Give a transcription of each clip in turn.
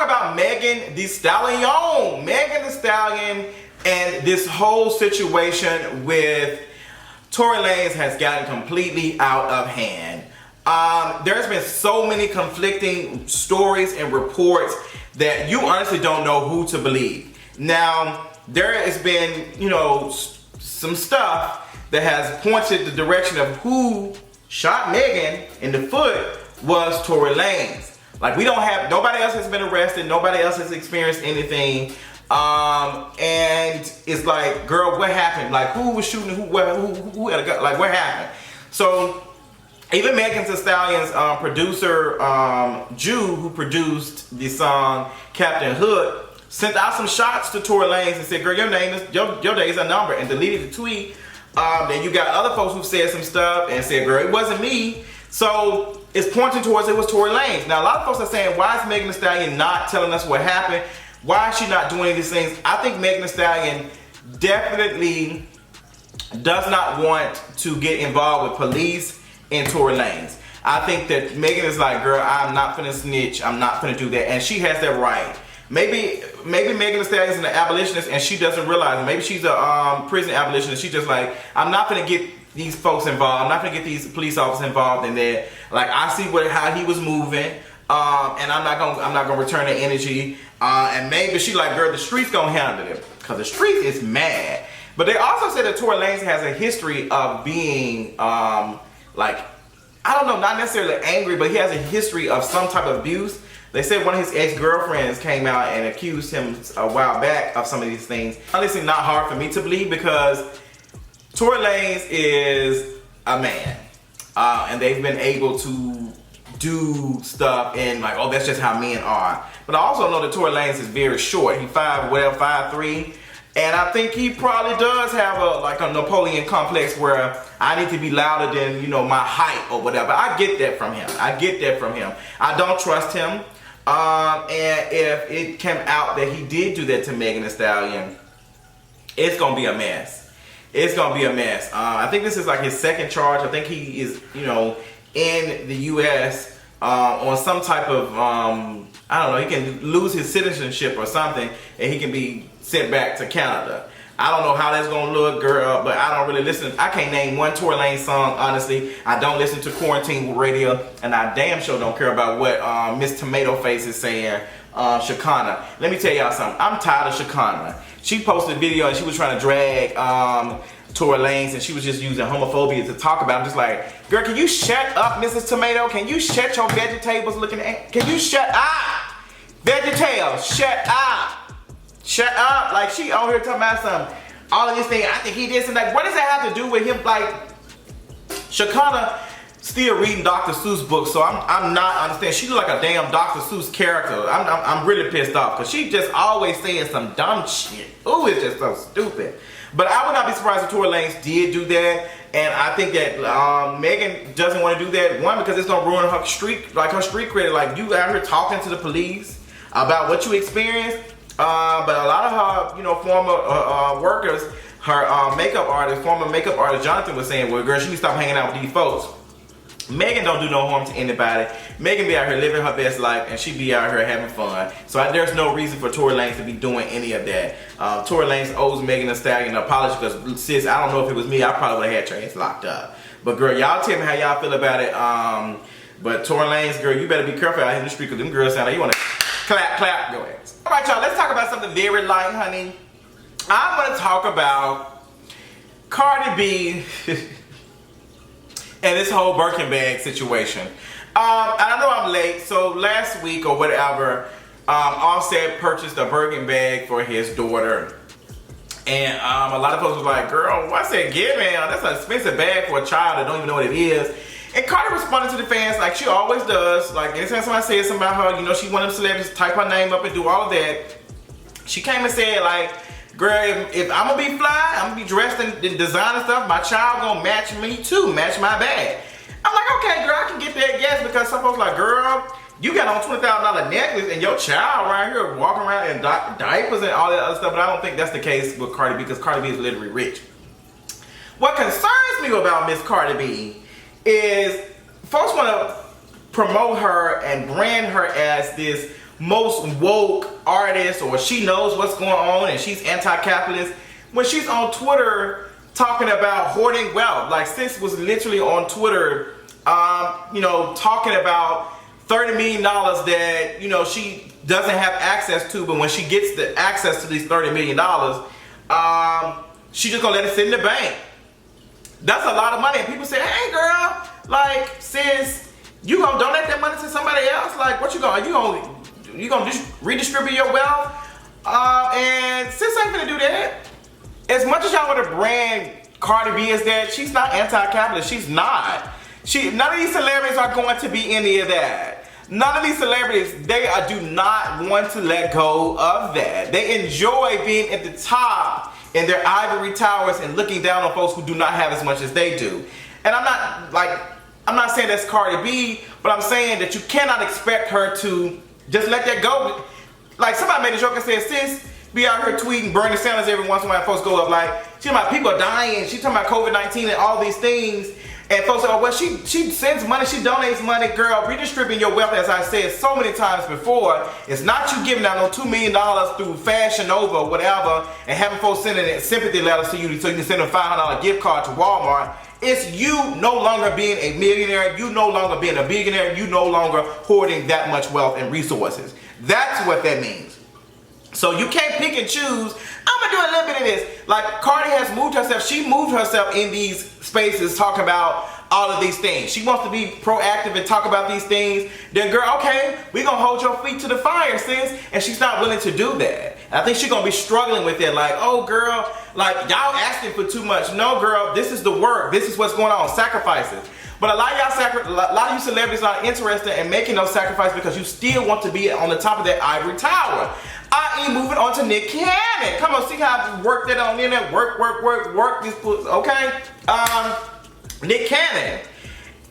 about Megan Thee Stallion. Megan Thee Stallion and this whole situation with Tory Lanez has gotten completely out of hand. There's been so many conflicting stories and reports that you honestly don't know who to believe. Now, there has been, some stuff that has pointed the direction of who shot Megan in the foot was Tory Lanez. Like, nobody else has been arrested, nobody else has experienced anything. And it's like, girl, what happened? Like, who was shooting? Who had a gun? Like, what happened? So, even Megan Thee Stallion's producer, Jew, who produced the song Captain Hood, sent out some shots to Tory Lanez and said, girl, your day is a number, and deleted the tweet. Then you got other folks who said some stuff and said, girl, it wasn't me. So it's pointing towards it was Tory Lanez. Now, a lot of folks are saying, why is Megan Thee Stallion not telling us what happened? Why is she not doing any of these things? I think Megan Thee Stallion definitely does not want to get involved with police and Tory Lanez. I think that Megan is like, girl, I'm not finna snitch. I'm not finna do that. And she has that right. Maybe Megan Thee Stallion is an abolitionist and she doesn't realize it. Maybe she's a prison abolitionist. She's just like, I'm not finna get these folks involved. I'm not gonna get these police officers involved in that. Like, I see how he was moving, and I'm not gonna return the energy. And maybe she like, girl, the streets gonna handle it, cause the streets is mad. But they also say that Tory Lanez has a history of being like, I don't know, not necessarily angry, but he has a history of some type of abuse. They said one of his ex-girlfriends came out and accused him a while back of some of these things. Honestly, not hard for me to believe, because Tory Lanez is a man, and they've been able to do stuff and like, oh, that's just how men are. But I also know that Tory Lanez is very short. He's 5'3", and I think he probably does have a Napoleon complex where I need to be louder than my height or whatever. I get that from him. I don't trust him. And if it came out that he did do that to Megan Thee Stallion, it's gonna be a mess. I think this is like his second charge. I think he is, in the U.S. On some type of, I don't know, he can lose his citizenship or something, and he can be sent back to Canada. I don't know how that's gonna look, girl, but I don't really listen. I can't name one Tory Lanez song, honestly. I don't listen to quarantine radio, and I damn sure don't care about what Miss Tomato Face is saying, Shakana. Let me tell y'all something. I'm tired of Shakana. She posted a video and she was trying to drag Tory Lanez, and she was just using homophobia to talk about it. I'm just like, girl, can you shut up, Mrs. Tomato? Can you shut your vegetables looking at? Can you shut up? VeggieTales, shut up. Shut up. Like, she on here talking about all of this thing. I think he did something. Like, what does that have to do with him? Like, Shakana still reading Dr. Seuss books, so I'm not understanding. She look like a damn Dr. Seuss character. I'm really pissed off, because she just always saying some dumb shit. Ooh, it's just so stupid. But I would not be surprised if Tory Lanez did do that, and I think that Megan doesn't want to do that. One, because it's gonna ruin her street credit. Like, you out here talking to the police about what you experienced. But a lot of her, former workers, her former makeup artist, Jonathan, was saying, well, girl, she needs to stop hanging out with these folks. Megan don't do no harm to anybody. Megan be out here living her best life, and she be out here having fun. So there's no reason for Tory Lanez to be doing any of that. Tory Lanez owes Megan Thee Stallion an apology, because, sis, I don't know if it was me, I probably would have had your ass locked up. But, girl, y'all tell me how y'all feel about it. But Tory Lanez, girl, you better be careful out here in the street, because them girls sound like you want to clap your ass. All right, y'all, let's talk about something very light, honey. I want to talk about Cardi B and this whole Birkin bag situation. And I know I'm late, so last week or whatever, Offset purchased a Birkin bag for his daughter. And a lot of folks was like, girl, what's that giving? That's an expensive bag for a child that don't even know what it is. And Cardi responded to the fans like she always does. Like, anytime somebody says something about her, she one of them celebrities to type her name up and do all of that. She came and said, like, girl, if I'm gonna be fly, I'm gonna be dressed in designer stuff, my child gonna match me too, match my bag. I'm like, okay, girl, I can get that, yes, because some folks like, girl, you got on $20,000 necklace and your child right here walking around in diapers and all that other stuff, but I don't think that's the case with Cardi B, because Cardi B is literally rich. What concerns me about Miss Cardi B is folks want to promote her and brand her as this most woke artist, or she knows what's going on and she's anti-capitalist, when she's on Twitter talking about hoarding wealth. Like, sis was literally on Twitter, talking about $30 million that, she doesn't have access to, but when she gets the access to these $30 million, she's just gonna let it sit in the bank. That's a lot of money. And people say, hey girl, like, sis, you gonna donate that money to somebody else? Like, what you gonna redistribute your wealth? And sis ain't gonna do that. As much as y'all want to brand Cardi B as that, she's not anti-capitalist. She's not. None of these celebrities are going to be any of that. None of these celebrities, they do not want to let go of that. They enjoy being at the top in their ivory towers and looking down on folks who do not have as much as they do. And I'm not saying that's Cardi B, but I'm saying that you cannot expect her to just let that go. Like, somebody made a joke and said, sis, be out here tweeting Bernie Sanders every once in a while, folks go up like, she's talking about people are dying, she's talking about COVID-19 and all these things, and folks say, oh, well, she sends money, she donates money. Girl, redistributing your wealth, as I said so many times before, it's not you giving out no $2 million through Fashion Nova or whatever, and having folks sending sympathy letters to you so you can send a $500 gift card to Walmart. It's you no longer being a millionaire, you no longer being a billionaire, you no longer hoarding that much wealth and resources. That's what that means. So you can't pick and choose, I'm gonna do a little bit of this. Like, Cardi has moved herself, she moved herself in these spaces talking about all of these things. She wants to be proactive and talk about these things. Then girl, okay, we're gonna hold your feet to the fire, sis. And she's not willing to do that. And I think she's gonna be struggling with it, like, oh girl, like y'all asking for too much. No girl, this is the work, this is what's going on, sacrifices. But a lot of you celebrities are interested in making those sacrifices because you still want to be on the top of that ivory tower. I.e. moving on to Nick Cannon. Come on, see how I worked that on the internet. Work this, okay? Nick Cannon.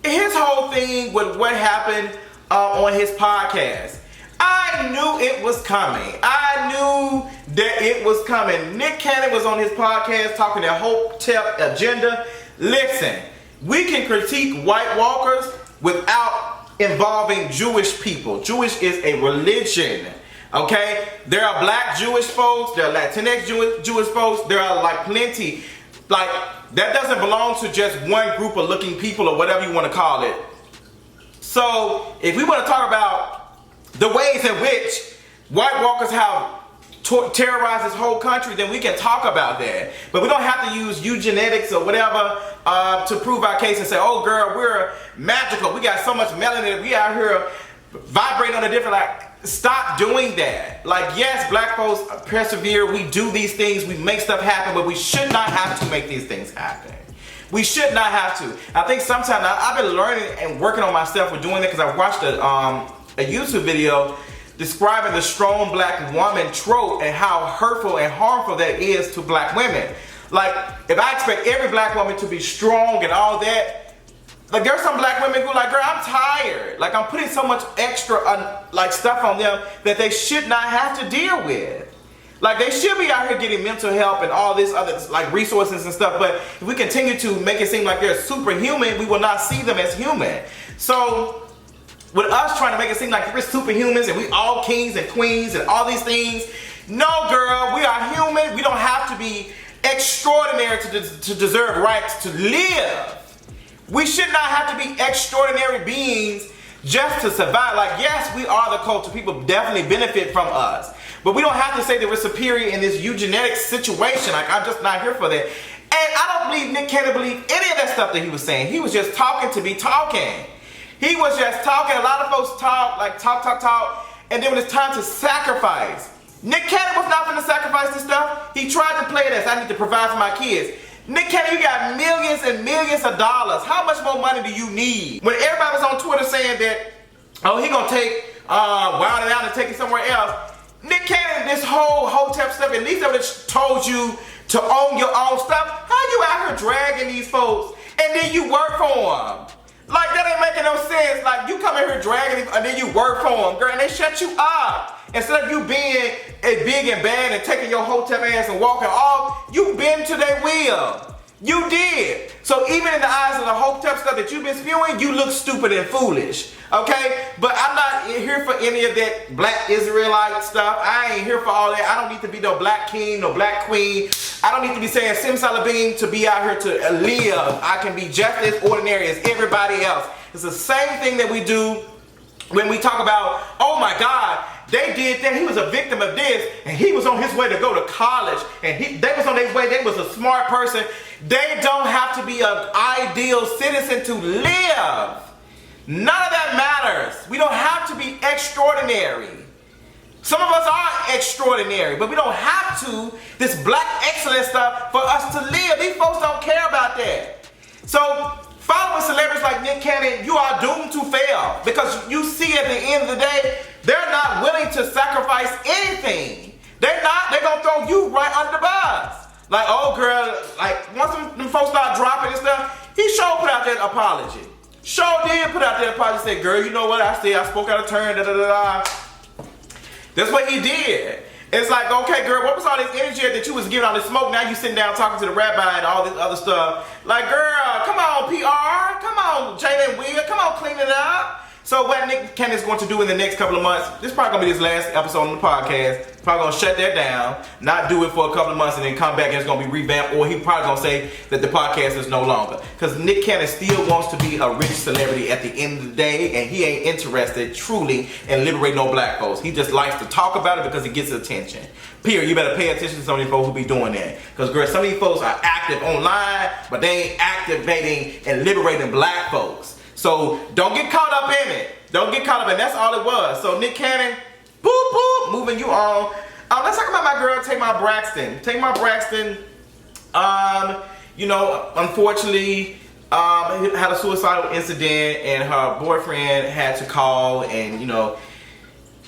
His whole thing with what happened on his podcast. I knew it was coming. I knew that it was coming. Nick Cannon was on his podcast talking that Hotep agenda. Listen, we can critique White Walkers without involving Jewish people. Jewish is a religion. Okay, there are black Jewish folks, there are Latinx Jewish folks, there are like plenty. Like, that doesn't belong to just one group of looking people or whatever you want to call it. So, if we want to talk about the ways in which White Walkers have terrorized this whole country, then we can talk about that. But we don't have to use eugenetics or whatever to prove our case and say, oh girl, we're magical, we got so much melanin, we out here vibrating on a different, like, stop doing that. Like, yes, black folks persevere, we do these things, we make stuff happen, but we should not have to make these things happen. We should not have to. I think sometimes, I've been learning and working on myself with doing it because I watched a YouTube video describing the strong black woman trope and how hurtful and harmful that is to black women. Like, if I expect every black woman to be strong and all that, like, there's some black women who are like, girl, I'm tired. Like, I'm putting so much extra stuff on them that they should not have to deal with. Like, they should be out here getting mental help and all this other, like, resources and stuff. But if we continue to make it seem like they're superhuman, we will not see them as human. So, with us trying to make it seem like we're superhumans and we all kings and queens and all these things, no, girl, we are human. We don't have to be extraordinary to deserve rights to live. We should not have to be extraordinary beings just to survive. Like, yes, we are the culture. People definitely benefit from us. But we don't have to say that we're superior in this eugenetic situation. Like, I'm just not here for that. And I don't believe Nick Cannon believed any of that stuff that he was saying. He was just talking to be talking. He was just talking. A lot of folks talk, and then when it's time to sacrifice, Nick Cannon was not going to sacrifice this stuff. He tried to play this. I need to provide for my kids. Nick Cannon, you got millions and millions of dollars. How much more money do you need? When everybody was on Twitter saying that, oh, he gonna take Wild 'N Out and take it somewhere else. Nick Cannon, this whole Hotep stuff, at least they would have told you to own your own stuff. How you out here dragging these folks and then you work for them? Like, that ain't making no sense. Like, you come in here dragging them and then you work for them, girl, and they shut you up. Instead of you being a big and bad and taking your Hotep ass and walking off, you bend to their will. You did. So even in the eyes of the Hotep stuff that you've been spewing, you look stupid and foolish. Okay? But I'm not here for any of that black Israelite stuff. I ain't here for all that. I don't need to be no black king, no black queen. I don't need to be saying simsalabim to be out here to live. I can be just as ordinary as everybody else. It's the same thing that we do when we talk about, oh my God, they did that, he was a victim of this, and he was on his way to go to college, and they was on their way, they was a smart person. They don't have to be an ideal citizen to live. None of that matters. We don't have to be extraordinary. Some of us are extraordinary, but we don't have to, this black excellence stuff, for us to live. These folks don't care about that. So, following celebrities like Nick Cannon, you are doomed to fail. Because you see at the end of the day, they're not willing to sacrifice anything. They're gonna throw you right under the bus. Like, oh girl, like once them folks start dropping and stuff, he sure put out that apology. Sure did put out that apology, said, girl, you know what I said, I spoke out of turn, da da da da. That's what he did. It's like, okay, girl, what was all this energy that you was giving all this smoke? Now you sitting down talking to the rabbi and all this other stuff. Like, girl, come on, PR. Come on, Jada and Will. Come on, clean it up. So what Nick Cannon is going to do in the next couple of months, this is probably going to be his last episode on the podcast. Probably going to shut that down, not do it for a couple of months, and then come back and it's going to be revamped, or he probably going to say that the podcast is no longer. Because Nick Cannon still wants to be a rich celebrity at the end of the day, and he ain't interested truly in liberating no black folks. He just likes to talk about it because it gets attention. Period. You better pay attention to some of these folks who be doing that. Because, girl, some of these folks are active online, but they ain't activating and liberating black folks. So don't get caught up in it. Don't get caught up in it. That's all it was. So Nick Cannon, boop, boop, moving you on. Let's talk about my girl, Tamar Braxton. Tamar Braxton, you know, unfortunately, had a suicidal incident, and her boyfriend had to call and, you know,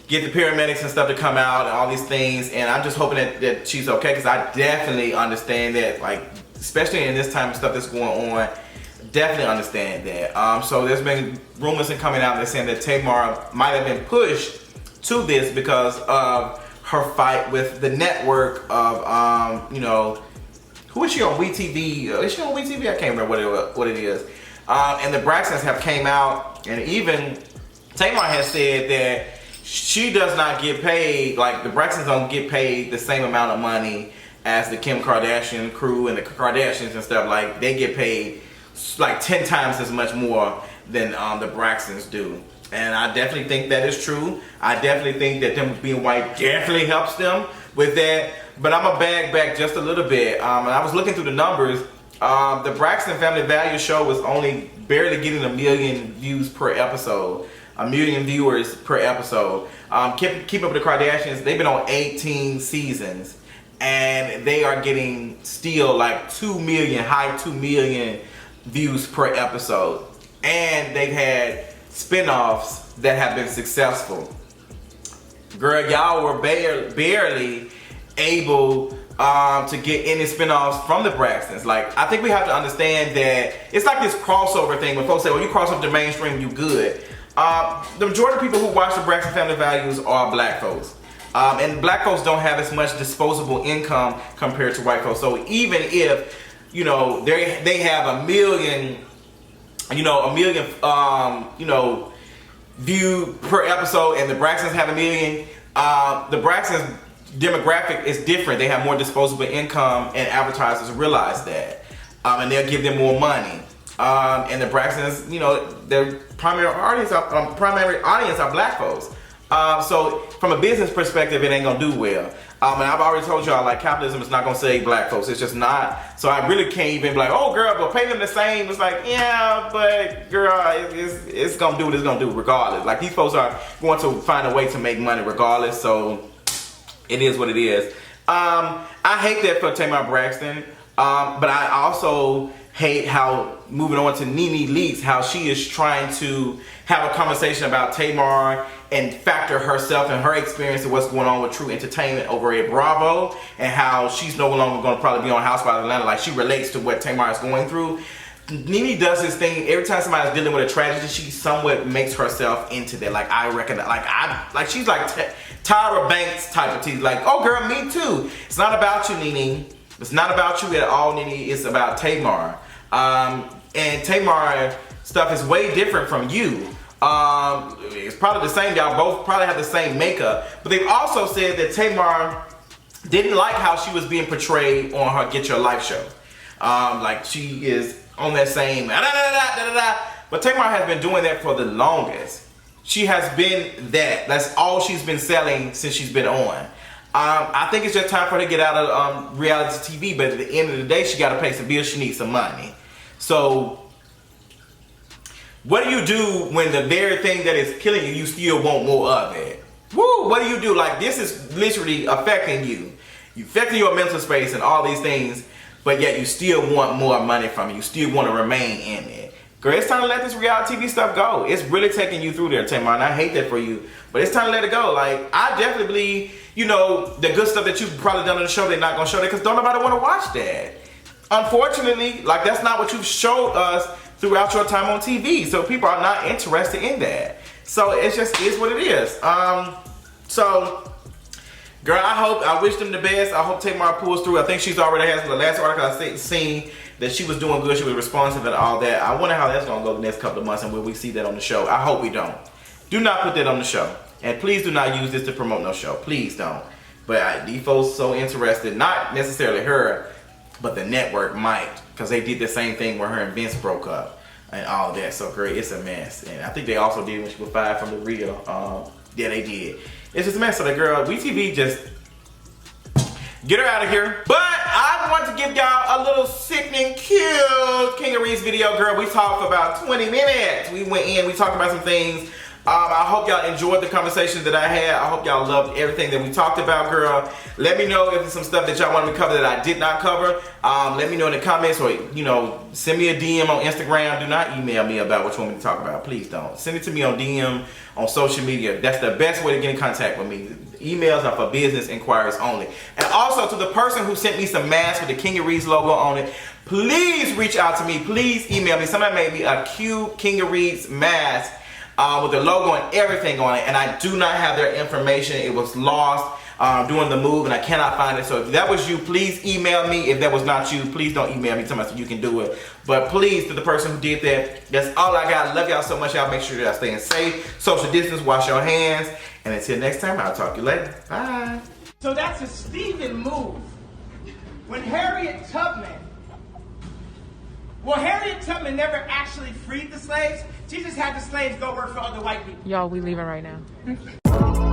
get the paramedics and stuff to come out and all these things. And I'm just hoping that she's okay, because I definitely understand that, like, especially in this time of stuff that's going on. Definitely understand that. So there's been rumors and coming out that saying that Tamar might have been pushed to this because of her fight with the network of, you know, who is she on WeTV? Is she on WeTV? I can't remember what it is. And the Braxtons have came out, and even Tamar has said that she does not get paid, like the Braxtons don't get paid the same amount of money as the Kim Kardashian crew and the Kardashians and stuff. Like, they get paid like 10 times as much more than the Braxtons do. And I definitely think that is true. I definitely think that them being white definitely helps them with that. But I'm gonna bag back just a little bit. And I was looking through the numbers. The Braxton Family Value show was only barely getting 1 million views per episode. 1 million viewers per episode. Keep Up with the Kardashians, they've been on 18 seasons. And they are getting still like 2 million, high 2 million views per episode. And they've had spin-offs that have been successful. Girl, y'all were barely able to get any spin-offs from the Braxtons. Like, I think we have to understand that it's like this crossover thing when folks say, well, you cross up the mainstream, you good. The majority of people who watch the Braxton Family Values are black folks. And black folks don't have as much disposable income compared to white folks. So even if, you know, they have 1 million, you know, view per episode, and the Braxtons have 1 million, the Braxtons demographic is different. They have more disposable income, and advertisers realize that, and they'll give them more money. And the Braxtons, you know, their primary audience are black folks. So from a business perspective, it ain't gonna do well. And I've already told y'all, like, capitalism is not gonna save black folks. It's just not. So I really can't even be like, oh girl, but pay them the same. It's like, yeah, but girl, it's gonna do what it's gonna do regardless. Like, these folks are going to find a way to make money regardless. So it is what it is. I hate that for Tamar Braxton, but I also hate how, moving on to NeNe Leakes, how she is trying to have a conversation about Tamar and factor herself and her experience and what's going on with True Entertainment over at Bravo, and how she's no longer going to probably be on Housewives of Atlanta. Like, she relates to what Tamar is going through. NeNe does this thing every time somebody's dealing with a tragedy. She somewhat makes herself into that. Like, I reckon, like she's like Tyra Banks type of tease. Like, oh girl, me too. It's not about you, NeNe. It's not about you at all, NeNe. It's about Tamar. And Tamar stuff is way different from you. It's probably the same. Y'all both probably have the same makeup. But they've also said that Tamar didn't like how she was being portrayed on her Get Your Life show. Like she is on that same But Tamar has been doing that for the longest. She has been that. That's all she's been selling since she's been on. I think it's just time for her to get out of reality TV. But at the end of the day, she got to pay some bills. She needs some money. So what do you do when the very thing that is killing you, you still want more of it? Woo! What do you do? Like, this is literally affecting you. You're affecting your mental space and all these things, but yet you still want more money from it. You still want to remain in it. Girl, it's time to let this reality TV stuff go. It's really taking you through there, Tamar, and I hate that for you. But it's time to let it go. Like, I definitely believe, you know, the good stuff that you've probably done on the show, they're not going to show that because don't nobody want to watch that. Unfortunately, like, that's not what you've showed us throughout your time on TV. So people are not interested in that. So it just is what it is. So, girl, I wish them the best. I hope Tamar pulls through. I think she's already has the last article I seen that she was doing good. She was responsive and all that. I wonder how that's going to go the next couple of months and will we see that on the show. I hope we don't. Do not put that on the show. And please do not use this to promote no show. Please don't. But these folks so interested, not necessarily her, but the network might. Because they did the same thing when her and Vince broke up and all that. So great, it's a mess. And I think they also did when she was fired from the Real. Yeah, they did. It's just a mess. So the girl, WeTV, just get her out of here. But I want to give y'all a little sickening, cute King of Reeds video, girl. We talked for about 20 minutes. We went in, we talked about some things. I hope y'all enjoyed the conversations that I had. I hope y'all loved everything that we talked about, girl. Let me know if there's some stuff that y'all want me to cover that I did not cover. Let me know in the comments, or, you know, send me a DM on Instagram. Do not email me about what you want me to talk about. Please don't. Send it to me on DM, on social media. That's the best way to get in contact with me. Emails are for business inquiries only. And also to the person who sent me some masks with the King of Reeds logo on it, please reach out to me. Please email me. Somebody made me a cute King of Reeds mask with the logo and everything on it, and I do not have their information. It was lost during the move and I cannot find it. So if that was you, please email me. If that was not you, please don't email me. Tell me so you can do it. But please, to the person who did that, that's all I got. Love y'all so much. Y'all make sure y'all staying safe, social distance, wash your hands, and until next time, I'll talk to you later. Bye. So that's a Stephen move. When Harriet Tubman never actually freed the slaves. She just had the slaves go work for other white people. Y'all, we leaving right now.